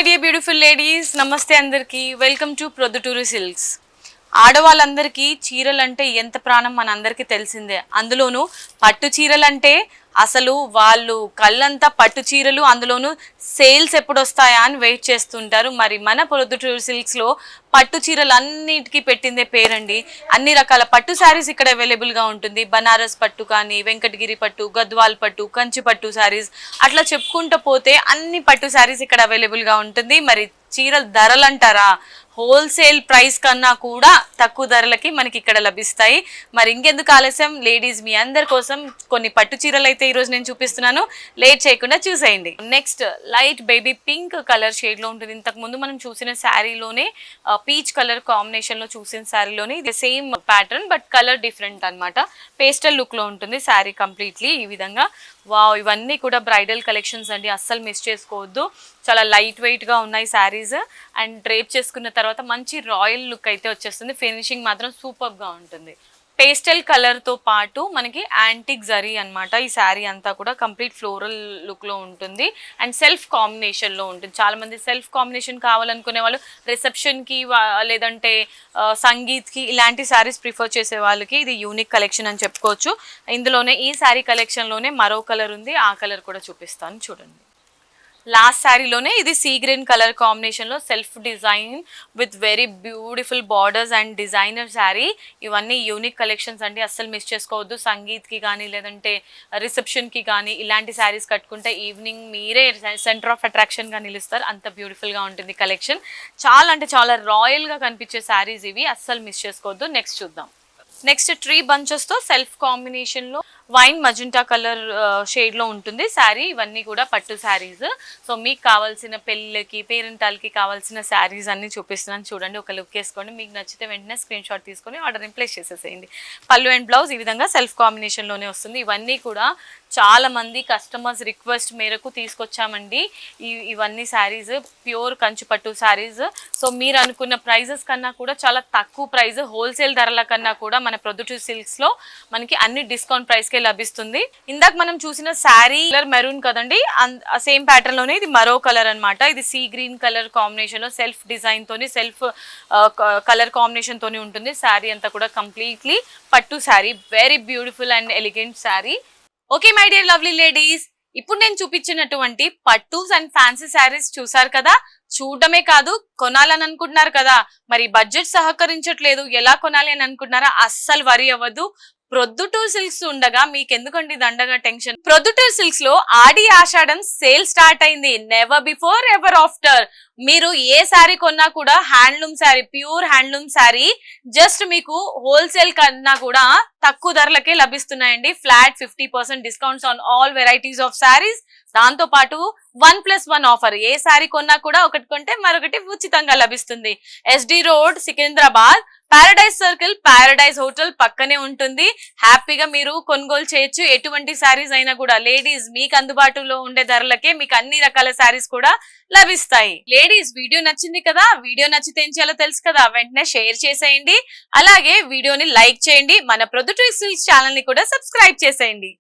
My dear beautiful ladies, నమస్తే అందరికీ. Welcome to Proddatur silks. ఆడవాళ్ళందరికీ చీరలంటే ఎంత ప్రాణం మన అందరికీ తెలిసిందే. అందులోనూ పట్టు చీరలంటే అసలు వాళ్ళు కళ్ళంతా పట్టు చీరలు, అందులోనూ సేల్స్ ఎప్పుడు వస్తాయా అని వెయిట్ చేస్తుంటారు. మరి మన ప్రొద్దుటూరు సిల్క్స్లో పట్టు చీరలు అన్నిటికీ పెట్టిందే పేరండి. అన్ని రకాల పట్టు శారీస్ ఇక్కడ అవైలబుల్గా ఉంటుంది. బనారస్ పట్టు కానీ, వెంకటగిరి పట్టు, గద్వాల్ పట్టు, కంచి పట్టు శారీస్, అట్లా చెప్పుకుంటూ పోతే అన్ని పట్టు శారీస్ ఇక్కడ అవైలబుల్గా ఉంటుంది. మరి చీరల ధరలు అంటారా, హోల్సేల్ ప్రైస్ కన్నా కూడా తక్కువ ధరలకి మనకి ఇక్కడ లభిస్తాయి. మరి ఇంకెందుకు ఆలస్యం, లేడీస్ మీ అందరి కోసం కొన్ని పట్టు చీరలు అయితే ఈరోజు నేను చూపిస్తున్నాను. లేట్ చేయకుండా చూసేయండి. Next light baby pink colour shade లో ఉంటుంది. ఇంతకు ముందు మనం చూసిన శారీలోనే పీచ్ కలర్ కాంబినేషన్ లో చూసిన శారీలోనే ఇది same pattern but colour different అన్నమాట. పేస్టల్ లుక్ లో ఉంటుంది శారీ కంప్లీట్లీ ఈ విధంగా. వావ్, ఇవన్నీ కూడా బ్రైడల్ కలెక్షన్స్ అండి, అస్సలు మిస్ చేసుకోవద్దు. చాలా లైట్ వెయిట్ గా ఉన్నాయి శారీస్ అండ్ డ్రేప్ చేసుకున్న తర్వాత మంచి రాయల్ లుక్ అయితే వచ్చేస్తుంది. ఫినిషింగ్ మాత్రం సూపర్ గా ఉంటుంది. పేస్టల్ కలర్ తో పాటు మనకి యాంటిక్ జరీ అన్నమాట. ఈ శారీ అంతా కూడా కంప్లీట్ ఫ్లోరల్ లుక్ లో ఉంటుంది అండ్ సెల్ఫ్ కాంబినేషన్ లో ఉంటుంది. చాలా మంది సెల్ఫ్ కాంబినేషన్ కావాలనుకునే వాళ్ళు రిసెప్షన్ కి లేదంటే సంగీత్ కి ఇలాంటి శారీస్ ప్రిఫర్ చేసే వాళ్ళకి ఇది యూనిక్ కలెక్షన్ అని చెప్పుకోవచ్చు. ఇందులోనే ఈ శారీ కలెక్షన్ లోనే మరో కలర్ ఉంది, ఆ కలర్ కూడా చూపిస్తాను చూడండి. లాస్ట్ శారీలోనే ఇది సీ గ్రీన్ కలర్ కాంబినేషన్లో self design with very beautiful borders and designer sari. ఇవన్నీ యూనిక్ కలెక్షన్స్ అండి, అస్సలు మిస్ చేసుకోవద్దు. సంగీత్కి కానీ లేదంటే రిసెప్షన్కి కానీ ఇలాంటి శారీస్ కట్టుకుంటే ఈవినింగ్ మీరే సెంటర్ ఆఫ్ అట్రాక్షన్గా నిలుస్తారు. అంత బ్యూటిఫుల్గా ఉంటుంది కలెక్షన్. చాలా అంటే చాలా రాయల్గా కనిపించే శారీస్ ఇవి, అస్సలు మిస్ చేసుకోవద్దు. నెక్స్ట్ చూద్దాం. నెక్స్ట్ ట్రీ బంచెస్తో సెల్ఫ్ కాంబినేషన్లో వైన్ మజెంటా కలర్ షేడ్లో ఉంటుంది శారీ. ఇవన్నీ కూడా పట్టు శారీస్. సో మీకు కావాల్సిన పెళ్ళికి, పేరెంటాలకి కావాల్సిన శారీస్ అన్నీ చూపిస్తున్నాను చూడండి. ఒక లుక్ వేసుకోండి, మీకు నచ్చితే వెంటనే స్క్రీన్ షాట్ తీసుకొని ఆర్డర్ని ప్లేస్ చేసేసేయండి. పళ్ళు అండ్ బ్లౌజ్ ఈ విధంగా సెల్ఫ్ కాంబినేషన్లోనే వస్తుంది. ఇవన్నీ కూడా చాలా మంది కస్టమర్స్ రిక్వెస్ట్ మేరకు తీసుకొచ్చామండి ఇవన్నీ శారీస్, ప్యూర్ కంచి పట్టు శారీస్. సో మీరు అనుకున్న ప్రైజెస్ కన్నా కూడా చాలా తక్కువ ప్రైస్, హోల్సేల్ ధరల కన్నా కూడా మన ప్రొద్దుటూరు సిల్క్స్ లో మనకి అన్ని డిస్కౌంట్ ప్రైస్ కే లభిస్తుంది. ఇందాక మనం చూసిన శారీ కలర్ మెరూన్ కదండి, సేమ్ ప్యాటర్న్ లోనే ఇది మరో కలర్ అన్నమాట. ఇది సీ గ్రీన్ కలర్ కాంబినేషన్ లో సెల్ఫ్ డిజైన్ తోని, సెల్ఫ్ కలర్ కాంబినేషన్ తోని ఉంటుంది. శారీ అంతా కూడా కంప్లీట్లీ పట్టు sari, very beautiful and elegant sari. Okay my dear lovely ladies, ఇప్పుడు నేను చూపించినటువంటి పట్టూస్ అండ్ ఫ్యాన్సీ శారీస్ చూసారు కదా. చూడడమే కాదు, కొనాలని అనుకుంటున్నారు కదా, మరి బడ్జెట్ సహకరించట్లేదు, ఎలా కొనాలి అని అనుకుంటున్నారా? అస్సలు వరి అవ్వదు. ప్రొద్దుటూరు సిల్క్స్ ఉండగా మీకు ఎందుకండి దండగా టెన్షన్. ప్రొద్దుటూరు సిల్క్స్ లో ఆడి ఆషాఢం సేల్ స్టార్ట్ అయింది. Never before ever after. మీరు ఏ శారీ కొన్నా కూడా handloom sari, pure handloom sari just మీకు హోల్సేల్ కన్నా కూడా తక్కువ ధరలకే లభిస్తున్నాయండి. Flat 50% discounts on all varieties of saris. దాంతో పాటు 1+1 ఆఫర్. ఏ శారీ కొన్నా కూడా ఒకటి కొంటే మరొకటి ఉచితంగా లభిస్తుంది. SD road, Secunderabad, paradise circle, paradise hotel పక్కనే ఉంటుంది. హ్యాపీగా మీరు కొనుగోలు చేయొచ్చు. ఎటువంటి శారీస్ అయినా కూడా లేడీస్ మీకు అందుబాటులో ఉండే ధరలకే మీకు అన్ని రకాల శారీస్ కూడా లభిస్తాయి. లేడీస్ వీడియో నచ్చింది కదా, వీడియో నచ్చితే ఏం చేయాలో తెలుసు కదా, వెంటనే షేర్ చేసేయండి. అలాగే వీడియోని లైక్ చేయండి. మన ప్రొద్దుటూరు సిల్క్స్ ఛానల్ ని కూడా సబ్స్క్రైబ్ చేసేయండి.